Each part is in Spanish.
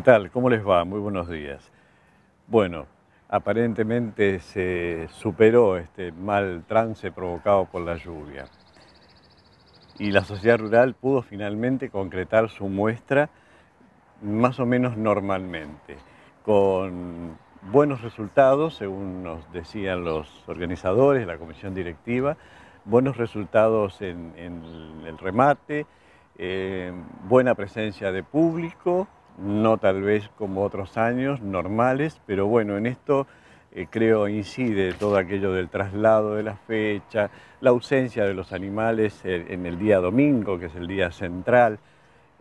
¿Qué tal? ¿Cómo les va? Muy buenos días. Bueno, aparentemente se superó este mal trance provocado por la lluvia y la sociedad rural pudo finalmente concretar su muestra más o menos normalmente, con buenos resultados, según nos decían los organizadores, la comisión directiva, buenos resultados en el remate, buena presencia de público, no tal vez como otros años normales, pero bueno, en esto creo incide todo aquello del traslado de la fecha, la ausencia de los animales en el día domingo, que es el día central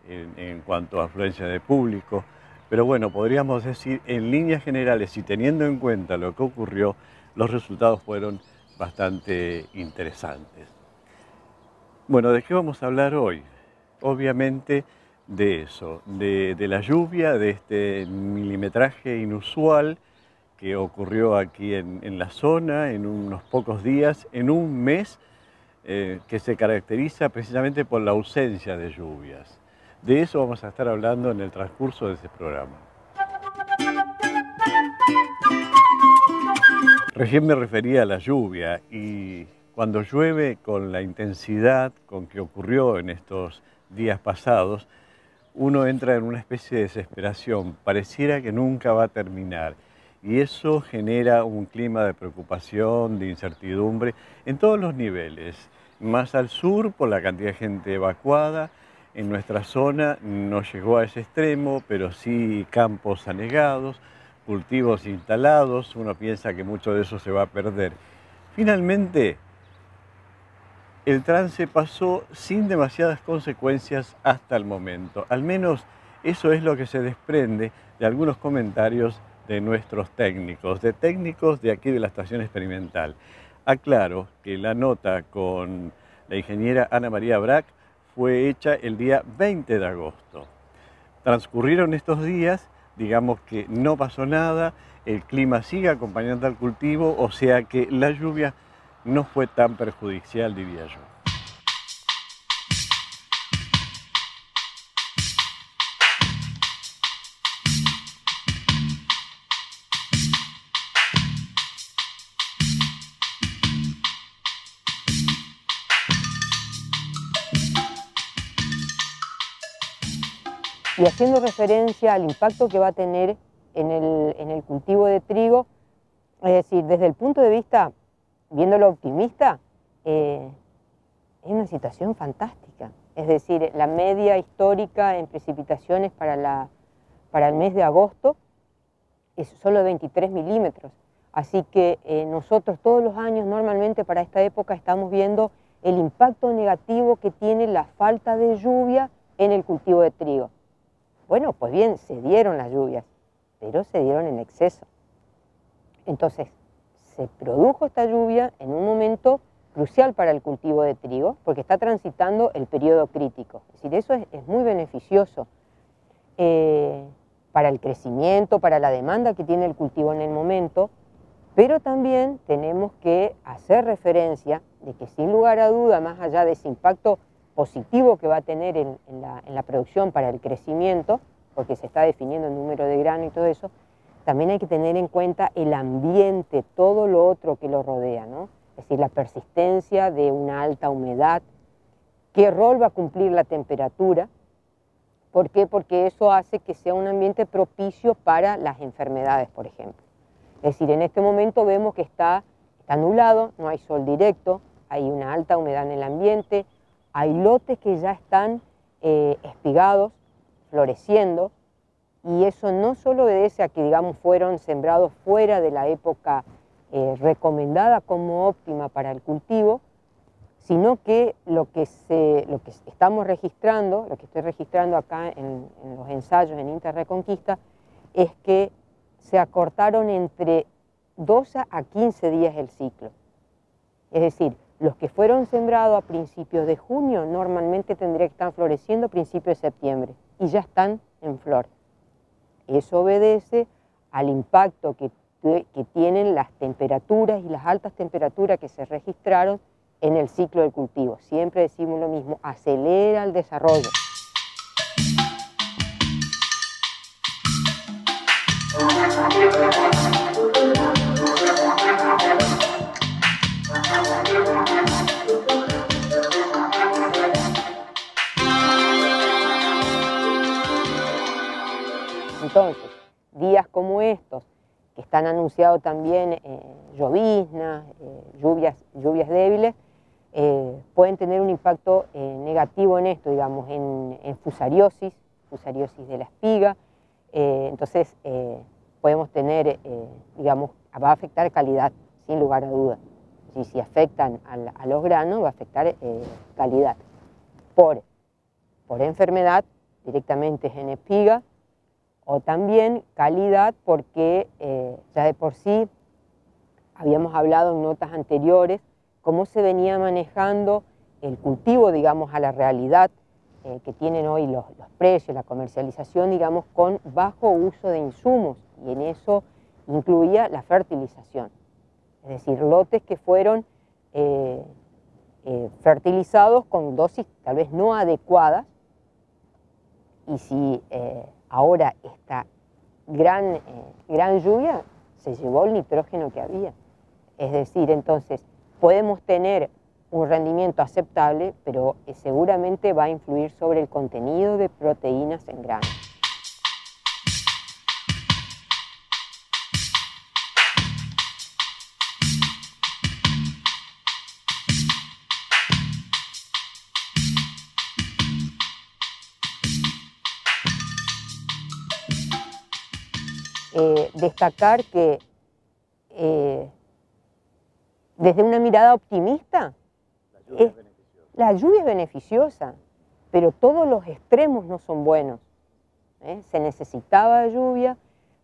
en cuanto a afluencia de público. Pero bueno, podríamos decir en líneas generales y teniendo en cuenta lo que ocurrió, los resultados fueron bastante interesantes. Bueno, ¿de qué vamos a hablar hoy? Obviamente de eso, de la lluvia, de este milimetraje inusual que ocurrió aquí en la zona en unos pocos días, en un mes que se caracteriza precisamente por la ausencia de lluvias. De eso vamos a estar hablando en el transcurso de este programa. Recién me refería a la lluvia y cuando llueve con la intensidad con que ocurrió en estos días pasados, uno entra en una especie de desesperación, pareciera que nunca va a terminar. Y eso genera un clima de preocupación, de incertidumbre en todos los niveles. Más al sur por la cantidad de gente evacuada, en nuestra zona no llegó a ese extremo, pero sí campos anegados, cultivos instalados, uno piensa que mucho de eso se va a perder. Finalmente, el trance pasó sin demasiadas consecuencias hasta el momento. Al menos eso es lo que se desprende de algunos comentarios de nuestros técnicos, de aquí de la estación experimental. Aclaro que la nota con la ingeniera Ana María Brac fue hecha el día 20 de agosto. Transcurrieron estos días, digamos que no pasó nada, el clima sigue acompañando al cultivo, o sea que la lluvia no fue tan perjudicial, diría yo. Y haciendo referencia al impacto que va a tener en el cultivo de trigo, es decir, desde el punto de vista, viéndolo optimista, es una situación fantástica. Es decir, la media histórica en precipitaciones para el mes de agosto es solo de 23 milímetros. Así que nosotros todos los años normalmente para esta época estamos viendo el impacto negativo que tiene la falta de lluvia en el cultivo de trigo. Bueno, pues bien, se dieron las lluvias, pero se dieron en exceso. Entonces, se produjo esta lluvia en un momento crucial para el cultivo de trigo, porque está transitando el periodo crítico. Es decir, eso es muy beneficioso para el crecimiento, para la demanda que tiene el cultivo en el momento, pero también tenemos que hacer referencia de que sin lugar a duda, más allá de ese impacto positivo que va a tener en la producción para el crecimiento, porque se está definiendo el número de grano y todo eso, también hay que tener en cuenta el ambiente, todo lo otro que lo rodea, ¿no? Es decir, la persistencia de una alta humedad, qué rol va a cumplir la temperatura. ¿Por qué? Porque eso hace que sea un ambiente propicio para las enfermedades, por ejemplo. Es decir, en este momento vemos que está nublado, no hay sol directo, hay una alta humedad en el ambiente, hay lotes que ya están espigados, floreciendo, y eso no solo obedece a que, digamos, fueron sembrados fuera de la época recomendada como óptima para el cultivo, sino que lo que estamos registrando, lo que estoy registrando acá en los ensayos en Interreconquista, es que se acortaron entre 12 a 15 días el ciclo. Es decir, los que fueron sembrados a principios de junio normalmente tendrían que estar floreciendo a principios de septiembre y ya están en flor. Eso obedece al impacto que tienen las temperaturas y las altas temperaturas que se registraron en el ciclo del cultivo. Siempre decimos lo mismo, acelera el desarrollo. Entonces, días como estos, que están anunciados también lloviznas, lluvias débiles, pueden tener un impacto negativo en esto, digamos, en fusariosis de la espiga. Entonces, podemos tener, digamos, va a afectar calidad, sin lugar a dudas. Si afectan a los granos, va a afectar calidad. Por enfermedad, directamente en espiga, o también calidad porque ya de por sí habíamos hablado en notas anteriores cómo se venía manejando el cultivo, digamos, a la realidad que tienen hoy los precios, la comercialización, digamos, con bajo uso de insumos, y en eso incluía la fertilización. Es decir, lotes que fueron fertilizados con dosis tal vez no adecuadas, y si ahora esta gran lluvia se llevó el nitrógeno que había. Es decir, entonces podemos tener un rendimiento aceptable, pero seguramente va a influir sobre el contenido de proteínas en grano. Destacar que desde una mirada optimista, la lluvia es beneficiosa, pero todos los extremos no son buenos. Se necesitaba lluvia,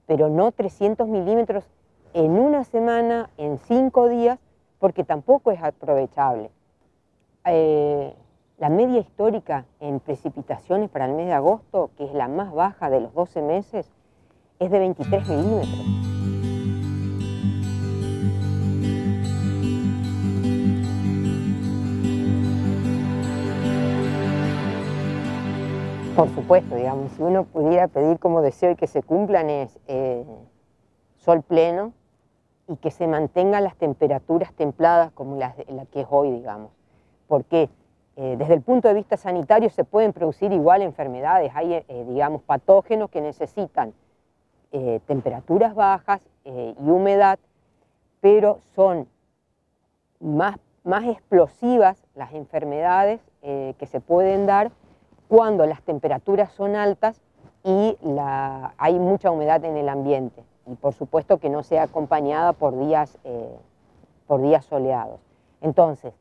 pero no 300 milímetros en una semana, en 5 días, porque tampoco es aprovechable. La media histórica en precipitaciones para el mes de agosto, que es la más baja de los 12 meses, es de 23 milímetros. Por supuesto, digamos, si uno pudiera pedir como deseo y que se cumplan es sol pleno y que se mantengan las temperaturas templadas como la que es hoy, digamos. Porque desde el punto de vista sanitario se pueden producir igual enfermedades. Hay, digamos, patógenos que necesitan temperaturas bajas y humedad, pero son más explosivas las enfermedades que se pueden dar cuando las temperaturas son altas y hay mucha humedad en el ambiente, y por supuesto que no sea acompañada por días soleados. Entonces,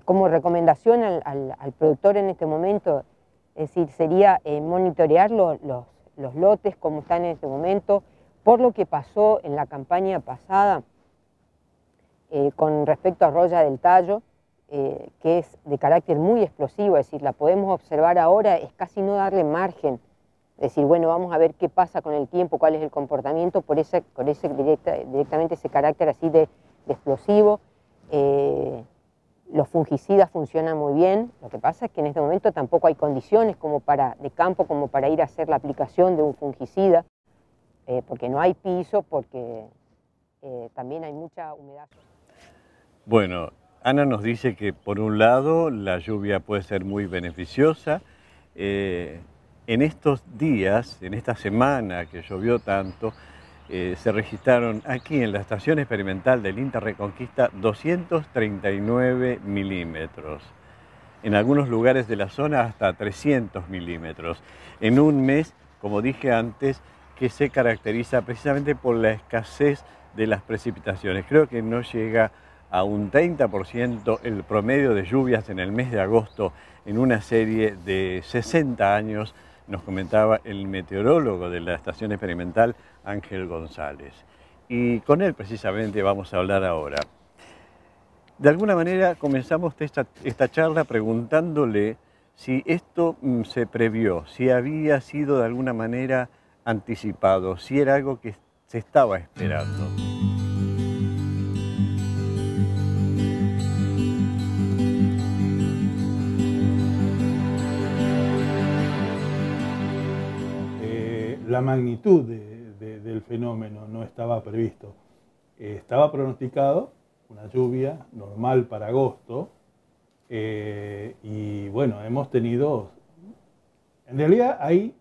como recomendación al productor en este momento, es decir, sería monitorear los lotes como están en este momento, por lo que pasó en la campaña pasada con respecto a roya del tallo, que es de carácter muy explosivo, es decir, la podemos observar ahora, es casi no darle margen, es decir, bueno, vamos a ver qué pasa con el tiempo, cuál es el comportamiento, por directamente ese carácter así de explosivo. Los fungicidas funcionan muy bien, lo que pasa es que en este momento tampoco hay condiciones de campo como para ir a hacer la aplicación de un fungicida, porque no hay piso, porque también hay mucha humedad. Bueno, Ana nos dice que por un lado la lluvia puede ser muy beneficiosa. En estos días, en esta semana que llovió tanto, se registraron aquí en la estación experimental del INTA Reconquista 239 milímetros. En algunos lugares de la zona hasta 300 milímetros. En un mes, como dije antes, que se caracteriza precisamente por la escasez de las precipitaciones. Creo que no llega a un 30% el promedio de lluvias en el mes de agosto en una serie de 60 años, nos comentaba el meteorólogo de la estación experimental, Ángel González. Y con él precisamente vamos a hablar ahora. De alguna manera comenzamos esta charla preguntándole si esto se previó, si había sido de alguna manera anticipado, si era algo que se estaba esperando. La magnitud del fenómeno no estaba previsto. Estaba pronosticado una lluvia normal para agosto, y bueno, hemos tenido... En realidad hay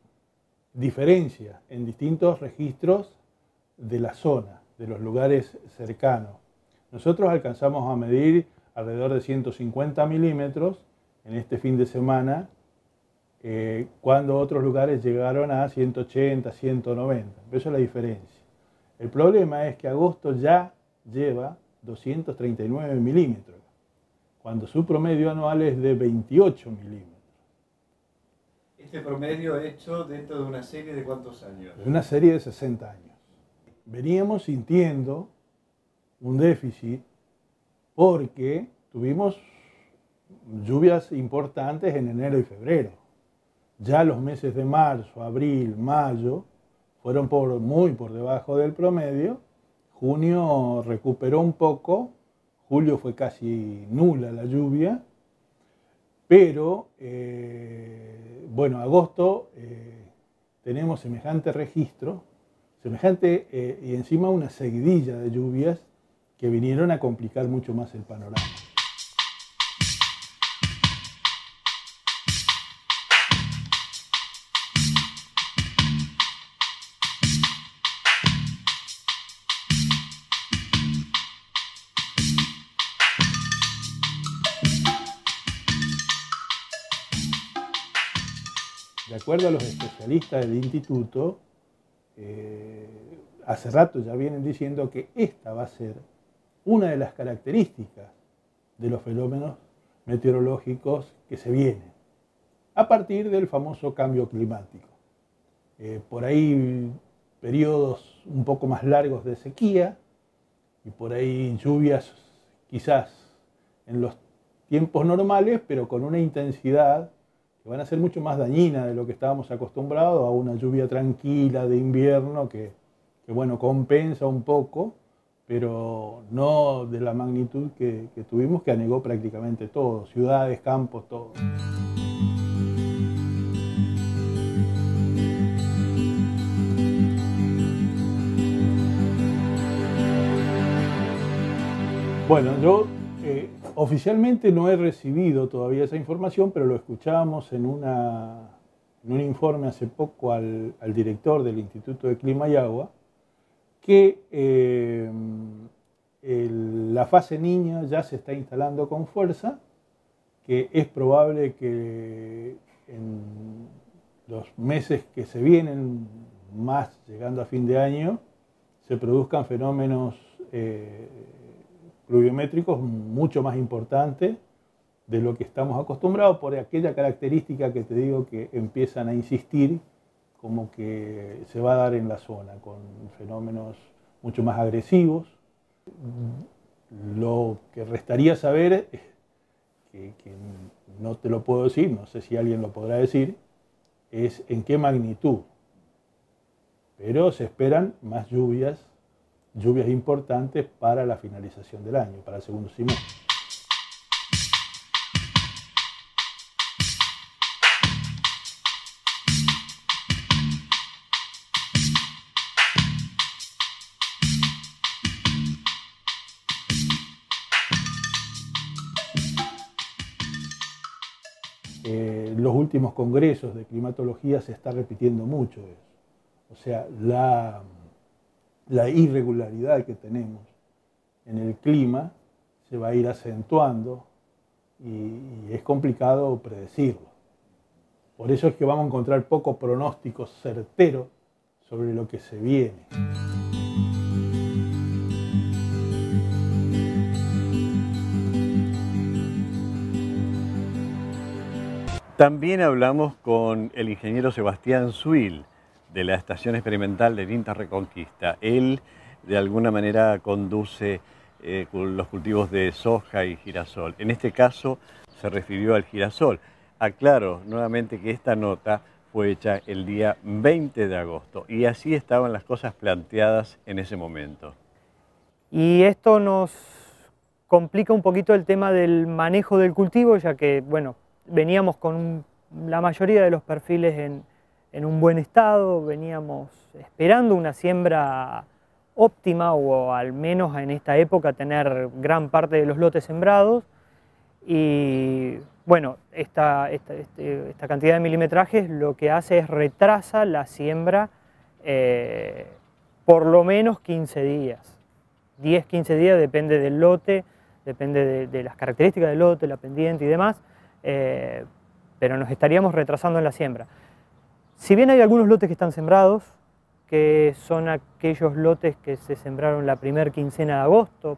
diferencias en distintos registros de la zona, de los lugares cercanos. Nosotros alcanzamos a medir alrededor de 150 milímetros en este fin de semana, cuando otros lugares llegaron a 180, 190. Eso es la diferencia. El problema es que agosto ya lleva 239 milímetros, cuando su promedio anual es de 28 milímetros. Este promedio hecho dentro de una serie de ¿cuántos años? De una serie de 60 años. Veníamos sintiendo un déficit porque tuvimos lluvias importantes en enero y febrero. Ya los meses de marzo, abril, mayo fueron muy por debajo del promedio. Junio recuperó un poco, julio fue casi nula la lluvia, pero bueno, agosto tenemos semejante registro, y encima una seguidilla de lluvias que vinieron a complicar mucho más el panorama. De acuerdo a los especialistas del instituto, hace rato ya vienen diciendo que esta va a ser una de las características de los fenómenos meteorológicos que se vienen, a partir del famoso cambio climático. Por ahí periodos un poco más largos de sequía, y por ahí lluvias quizás en los tiempos normales, pero con una intensidad que van a ser mucho más dañina de lo que estábamos acostumbrados a una lluvia tranquila de invierno que bueno, compensa un poco, pero no de la magnitud que tuvimos, que anegó prácticamente todo, ciudades, campos, todo. Bueno, yo oficialmente no he recibido todavía esa información, pero lo escuchábamos en un informe hace poco al director del Instituto de Clima y Agua, que la fase Niña ya se está instalando con fuerza, que es probable que en los meses que se vienen, más llegando a fin de año, se produzcan fenómenos pluviométricos mucho más importantes de lo que estamos acostumbrados, por aquella característica que te digo que empiezan a insistir, como que se va a dar en la zona, con fenómenos mucho más agresivos. Lo que restaría saber, que no te lo puedo decir, no sé si alguien lo podrá decir, es en qué magnitud. Pero se esperan más lluvias importantes para la finalización del año, para el segundo semestre. Los últimos congresos de climatología se está repitiendo mucho eso. O sea, la irregularidad que tenemos en el clima se va a ir acentuando y es complicado predecirlo. Por eso es que vamos a encontrar pocos pronósticos certeros sobre lo que se viene. También hablamos con el ingeniero Sebastián Suil, de la Estación Experimental de INTA Reconquista. Él, de alguna manera, conduce los cultivos de soja y girasol. En este caso, se refirió al girasol. Aclaro nuevamente que esta nota fue hecha el día 20 de agosto y así estaban las cosas planteadas en ese momento. Y esto nos complica un poquito el tema del manejo del cultivo, ya que, bueno, veníamos con la mayoría de los perfiles en en un buen estado, veníamos esperando una siembra óptima o al menos en esta época tener gran parte de los lotes sembrados y bueno, esta cantidad de milimetrajes lo que hace es retrasa la siembra por lo menos 15 días, 10-15 días, depende del lote, depende de las características del lote, la pendiente y demás, pero nos estaríamos retrasando en la siembra. Si bien hay algunos lotes que están sembrados, que son aquellos lotes que se sembraron la primera quincena de agosto,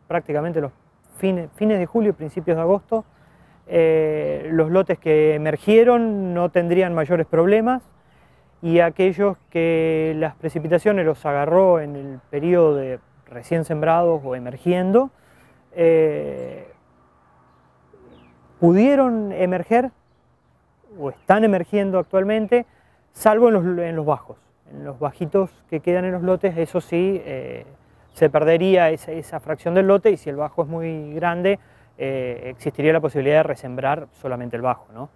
prácticamente los fines de julio, principios de agosto, los lotes que emergieron no tendrían mayores problemas y aquellos que las precipitaciones los agarró en el periodo de recién sembrados o emergiendo, pudieron emerger o están emergiendo actualmente, salvo en los bajos. En los bajitos que quedan en los lotes, eso sí, se perdería esa fracción del lote y si el bajo es muy grande, existiría la posibilidad de resembrar solamente el bajo, ¿no?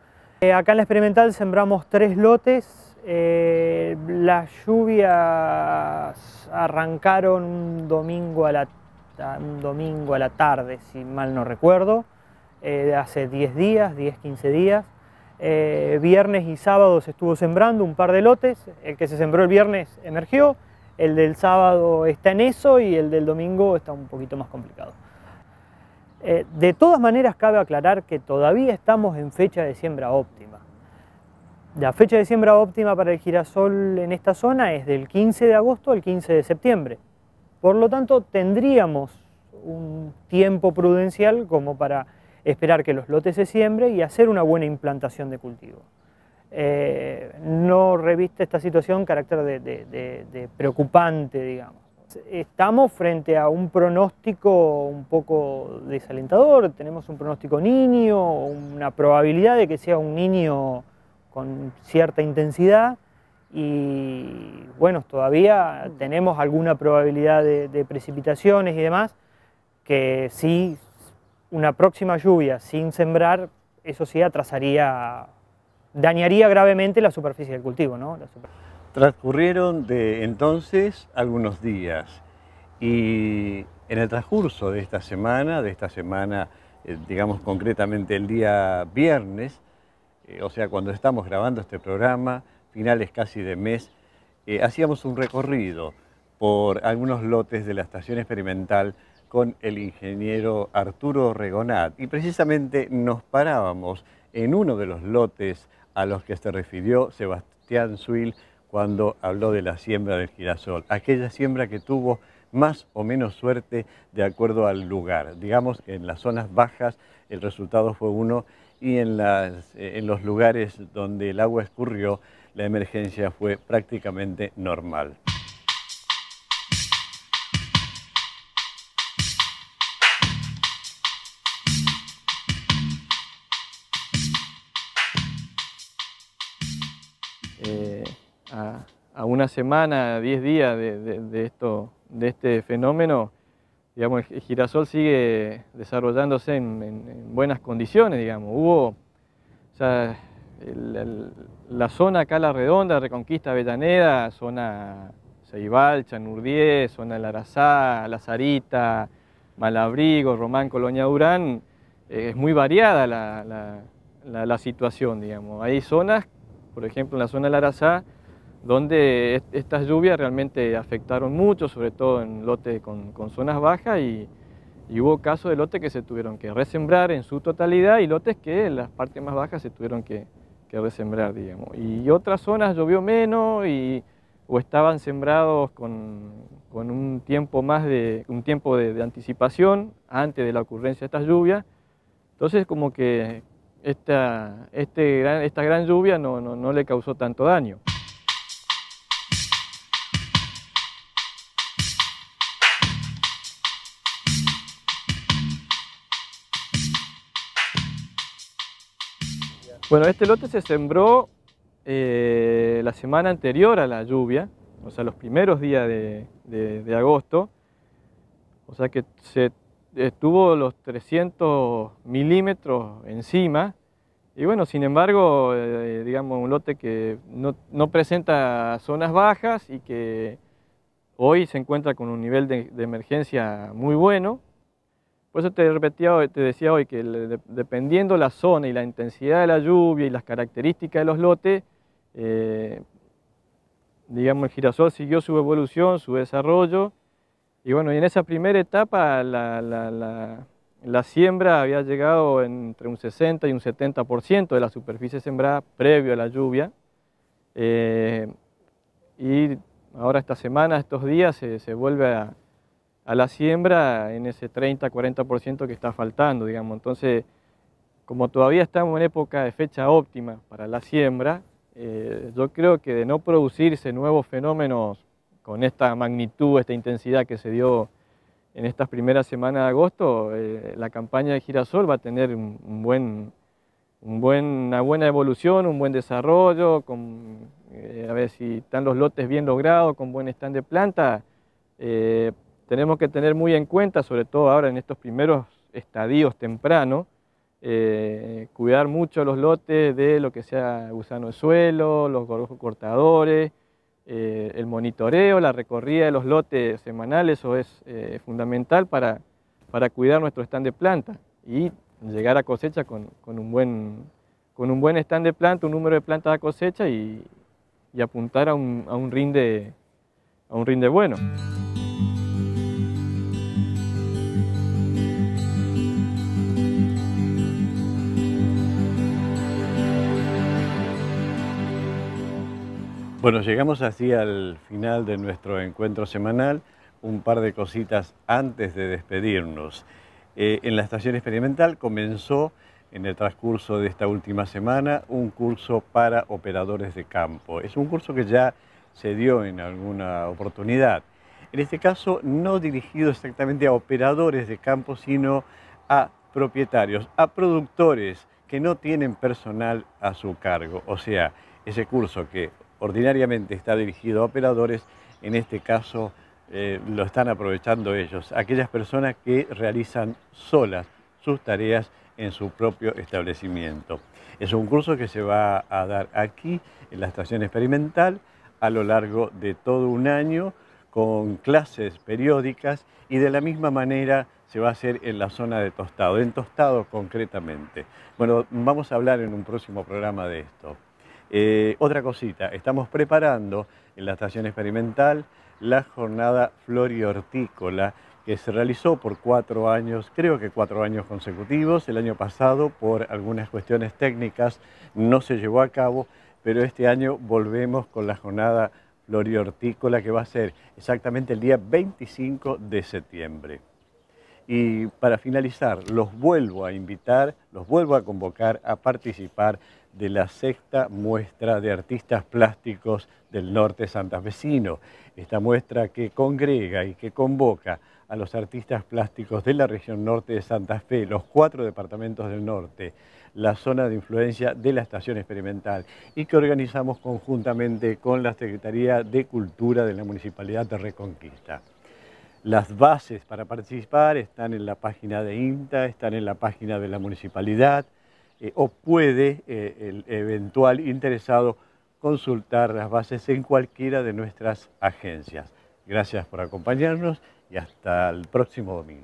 Acá en la experimental sembramos 3 lotes, las lluvias arrancaron un domingo a la tarde, si mal no recuerdo, hace 10 días, 10-15 días. Viernes y sábado se estuvo sembrando un par de lotes, el que se sembró el viernes emergió, el del sábado está en eso y el del domingo está un poquito más complicado. De todas maneras cabe aclarar que todavía estamos en fecha de siembra óptima. La fecha de siembra óptima para el girasol en esta zona es del 15 de agosto al 15 de septiembre. Por lo tanto, tendríamos un tiempo prudencial como para esperar que los lotes se siembren y hacer una buena implantación de cultivo. No reviste esta situación carácter de preocupante, digamos. Estamos frente a un pronóstico un poco desalentador, tenemos un pronóstico niño, una probabilidad de que sea un niño con cierta intensidad y bueno, todavía tenemos alguna probabilidad de precipitaciones y demás, que sí, una próxima lluvia sin sembrar, eso sí dañaría gravemente la superficie del cultivo, ¿no? Transcurrieron entonces algunos días y en el transcurso de esta semana, digamos concretamente el día viernes, o sea cuando estamos grabando este programa, finales casi de mes, hacíamos un recorrido por algunos lotes de la estación experimental con el ingeniero Arturo Regonat y precisamente nos parábamos en uno de los lotes a los que se refirió Sebastián Zuil cuando habló de la siembra del girasol, aquella siembra que tuvo más o menos suerte de acuerdo al lugar. Digamos que en las zonas bajas el resultado fue uno y en los lugares donde el agua escurrió la emergencia fue prácticamente normal. A una semana, 10 días de este fenómeno, digamos, el girasol sigue desarrollándose en buenas condiciones, digamos. Hubo, o sea, la zona acá, La Redonda, Reconquista, Avellaneda, zona Ceibal, Chanurdié, zona del Arazá, La Sarita, Malabrigo, Román, Colonia Durán, es muy variada la situación, digamos. Hay zonas, por ejemplo, en la zona del Arazá, donde estas lluvias realmente afectaron mucho, sobre todo en lotes con zonas bajas y hubo casos de lotes que se tuvieron que resembrar en su totalidad y lotes que en las partes más bajas se tuvieron que resembrar, digamos. Y otras zonas llovió menos o estaban sembrados con un tiempo de anticipación antes de la ocurrencia de estas lluvias. Entonces como que esta gran lluvia no le causó tanto daño. Bueno, este lote se sembró la semana anterior a la lluvia, o sea, los primeros días de agosto, o sea que tuvo los 300 milímetros encima Y bueno, sin embargo, digamos, un lote que no presenta zonas bajas y que hoy se encuentra con un nivel de emergencia muy bueno. Por eso te decía hoy que dependiendo la zona y la intensidad de la lluvia y las características de los lotes, digamos, el girasol siguió su evolución, su desarrollo. Y bueno, y en esa primera etapa la siembra había llegado entre un 60 y un 70% de la superficie sembrada previo a la lluvia. Y ahora esta semana, estos días, se vuelve a la siembra en ese 30-40% que está faltando, digamos. Entonces, como todavía estamos en época de fecha óptima para la siembra, yo creo que de no producirse nuevos fenómenos con esta magnitud, esta intensidad que se dio en estas primeras semanas de agosto, la campaña de girasol va a tener una buena evolución, un buen desarrollo, a ver si están los lotes bien logrados, con buen stand de planta. Tenemos que tener muy en cuenta, sobre todo ahora en estos primeros estadios tempranos, cuidar mucho los lotes de lo que sea gusano de suelo, los gorgojos cortadores, el monitoreo, la recorrida de los lotes semanales, eso es fundamental para cuidar nuestro stand de planta y llegar a cosecha con un buen stand de planta, un número de plantas a cosecha y apuntar a un rinde bueno. Bueno, llegamos así al final de nuestro encuentro semanal. Un par de cositas antes de despedirnos. En la estación experimental comenzó en el transcurso de esta última semana un curso para operadores de campo. Es un curso que ya se dio en alguna oportunidad. En este caso no dirigido exactamente a operadores de campo, sino a propietarios, a productores que no tienen personal a su cargo. O sea, ese curso que ordinariamente está dirigido a operadores, en este caso lo están aprovechando ellos, aquellas personas que realizan solas sus tareas en su propio establecimiento. Es un curso que se va a dar aquí en la estación experimental a lo largo de todo un año con clases periódicas y de la misma manera se va a hacer en la zona de Tostado, en Tostado concretamente. Bueno, vamos a hablar en un próximo programa de esto. Otra cosita, estamos preparando en la estación experimental la jornada florihortícola que se realizó por 4 años, creo que 4 años consecutivos. El año pasado, por algunas cuestiones técnicas, no se llevó a cabo, pero este año volvemos con la jornada florihortícola que va a ser exactamente el día 25 de septiembre. Y para finalizar, los vuelvo a invitar, los vuelvo a convocar a participar de la 6ª muestra de artistas plásticos del norte santafesino. Esta muestra que congrega y que convoca a los artistas plásticos de la región norte de Santa Fe, los 4 departamentos del norte, la zona de influencia de la estación experimental y que organizamos conjuntamente con la Secretaría de Cultura de la Municipalidad de Reconquista. Las bases para participar están en la página de INTA, están en la página de la municipalidad, o puede el eventual interesado consultar las bases en cualquiera de nuestras agencias. Gracias por acompañarnos y hasta el próximo domingo.